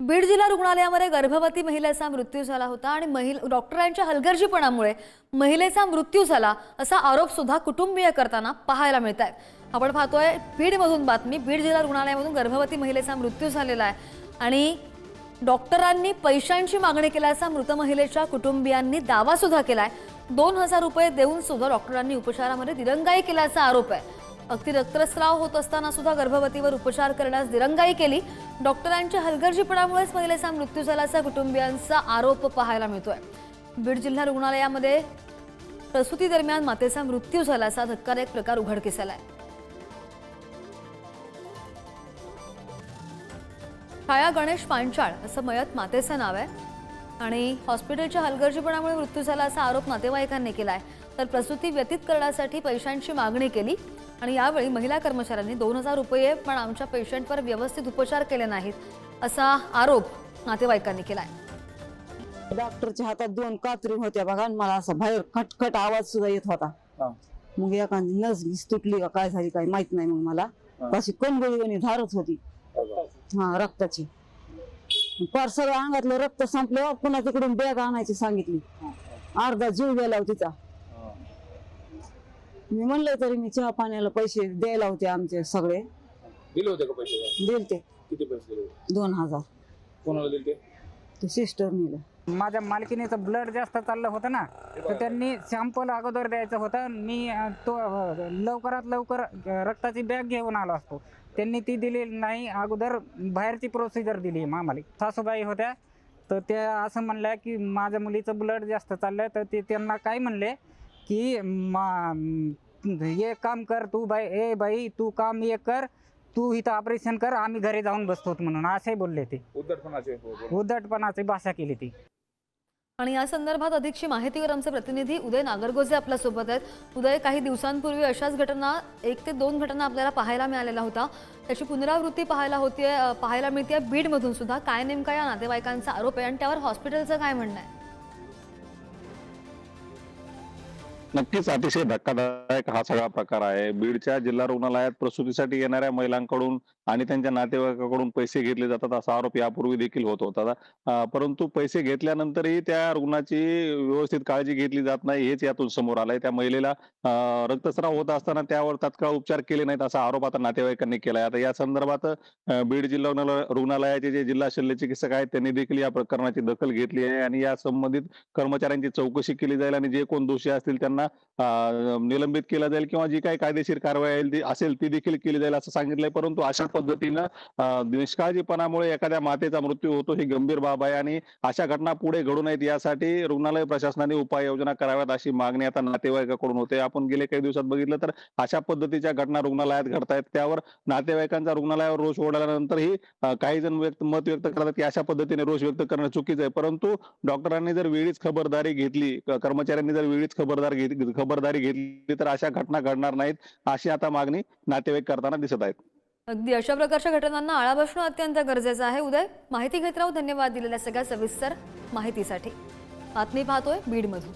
बीड जिल्हा रुग्णालयामध्ये गर्भवती महिलेचा मृत्यू झाला होता आणि डॉक्टरांच्या हलगर्जीपणामुळे महिलेचा मृत्यू झाला असा आरोप सुद्धा कुटुंबीय करताना पाहायला मिळत आहेत। आपण पाहतोय बीडमधून बातमी। बीड जिल्हा रुग्णालयामधून गर्भवती महिलेचा मृत्यू झालेला आहे आणि डॉक्टरांनी पैशांची मागणी केल्याचा मृत महिलेच्या कुटुंबियांनी दावा सुद्धा केलाय। 2000 रुपये देऊन सुद्धा डॉक्टरांनी उपचारामध्ये दिरंगाई केल्याचा आरोप आहे। अगदी रक्तस्राव होत असताना सुद्धा गर्भवतीवर उपचार करण्यास दिरंगाई केली। डॉक्टरांच्या हलगर्जीपणामुळेच महिलेचा मृत्यू झाल्याचा कुटुंबियांचा आरोप पाहायला मिळतोय। बीड जिल्हा रुग्णालयामध्ये प्रसूती दरम्यान मातेचा मृत्यू झाल्याचा धक्कादायक प्रकार उघडकीस आलाय। छाया गणेश पांचाळ असं मयत मातेचं नाव आहे आणि हॉस्पिटलच्या हलगर्जीपणामुळे मृत्यू झाल्याचा आरोप नातेवाईकांनी केलाय। तर प्रसूती व्यतीत करण्यासाठी पैशांची मागणी केली आणि यावेळी महिला कर्मचाऱ्यांनी 2000 रुपये पण आमच्या पेशंटवर व्यवस्थित उपचार केले नाहीत असा आरोप नातेवाईकांनी केलाय। डॉक्टरच्या हातात 2 कात्री होत्या बघा आणि मला असा बाहेर खटखट आवाज सुद्धा येत होता। मग एखादी नस तुटली का काय झाली काय माहित नाही। मग मला अशी कणगळी धारच होती रक्ताची। पर सगळं अंगातलं रक्त संपल्यावर पुन्हा तिकडून बॅग आणायची सांगितली। अर्धा जीव गेला तिचा। मी म्हणलं तरी मी चहा पाण्याला पैसे द्यायला होते आमचे सगळे। दिले होते का पैसे? दिलते। किती पैसे दिले? 2000। कोणाला दिले ते सिस्टर नेलं। माझ्या मालकीनेचं ब्लड जास्त चाललं होतं ना, तर त्यांनी सॅम्पल अगोदर द्यायचं होतं। मी तो लवकरात लवकर रक्ताची बॅग घेऊन आलो असतो। त्यांनी ती दिलेली नाही, अगोदर बाहेरची प्रोसिजर दिली आम्हाला। सासूबाई होत्या तर त्या असं म्हणल्या की माझ्या मुलीचं ब्लड जास्त चाललंय। तर ते त्यांना काय म्हणले की एक काम कर तू बाई, ए बाई तू काम एक कर, तू इथं ऑपरेशन कर, आम्ही घरी जाऊन बसतो म्हणून असे बोलले। ते उद्धटपणाची भाषा केली ती। आणि या संदर्भात अधिकची माहितीवर आमचे प्रतिनिधी उदय नागरगोजे आपल्या सोबत आहेत। उदय, काही दिवसांपूर्वी अशाच घटना 1 ते 2 घटना आपल्याला पाहायला मिळालेला होता, त्याची पुनरावृत्ती पाहायला मिळते बीडमधून सुद्धा। काय नेमका या नातेवाईकांचा आरोप आहे आणि त्यावर हॉस्पिटलचं काय म्हणणं आहे? नक्कीच अतिशय धक्कादायक हा सगळा प्रकार आहे। बीडच्या जिल्हा रुग्णालयात प्रसूतीसाठी येणाऱ्या महिलांकडून आणि त्यांच्या नातेवाईकांकडून पैसे घेतले जातात असा आरोप यापूर्वी देखील होत होता। परंतु पैसे घेतल्यानंतरही त्या रुग्णाची व्यवस्थित काळजी घेतली जात नाही हेच यातून समोर आलंय। त्या महिलेला रक्तस्राव होत असताना त्यावर तात्काळ उपचार केले नाहीत असा आरोप आता नातेवाईकांनी केलाय। आता या संदर्भात बीड जिल्हा रुग्णालयाचे जे जिल्हा शल्य चिकित्सक आहेत त्यांनी देखील या प्रकरणाची दखल घेतली आहे आणि या संबंधित कर्मचाऱ्यांची चौकशी केली जाईल आणि जे कोण दोषी असतील त्यांना निलंबित केलं जाईल किंवा जी काही कायदेशीर कारवाई असेल ती देखील केली जाईल असं सांगितलंय। परंतु अशा पद्धतीनं निष्काळजीपणामुळे एखाद्या मातेचा मृत्यू होतो ही गंभीर बाब आहे आणि अशा घटना पुढे घडू नयेत यासाठी रुग्णालय प्रशासनाने उपाययोजना कराव्यात अशी मागणी आता नातेवाईकांकडून होते। आपण गेले काही दिवसात बघितलं तर अशा पद्धतीच्या घटना रुग्णालयात घडतायत, त्यावर नातेवाईकांचा रुग्णालयावर रोष ओढाल्यानंतरही काही जण मत व्यक्त करतात की अशा पद्धतीने रोष व्यक्त करणं चुकीचं आहे। परंतु डॉक्टरांनी जर वेळीच खबरदारी घेतली, कर्मचाऱ्यांनी जर वेळीच खबरदारी घेतली तर अशा घटना घडणार नाहीत अशी आता मागणी नातेवाईक करताना दिसत आहेत। अगदी अशा प्रकारच्या घटनांना आळा बसणं अत्यंत गरजेचं आहे। उदय, माहिती घेत राहू। धन्यवाद दिलेल्या सगळ्या सविस्तर माहितीसाठी। बातमी पाहतोय बीडमधून।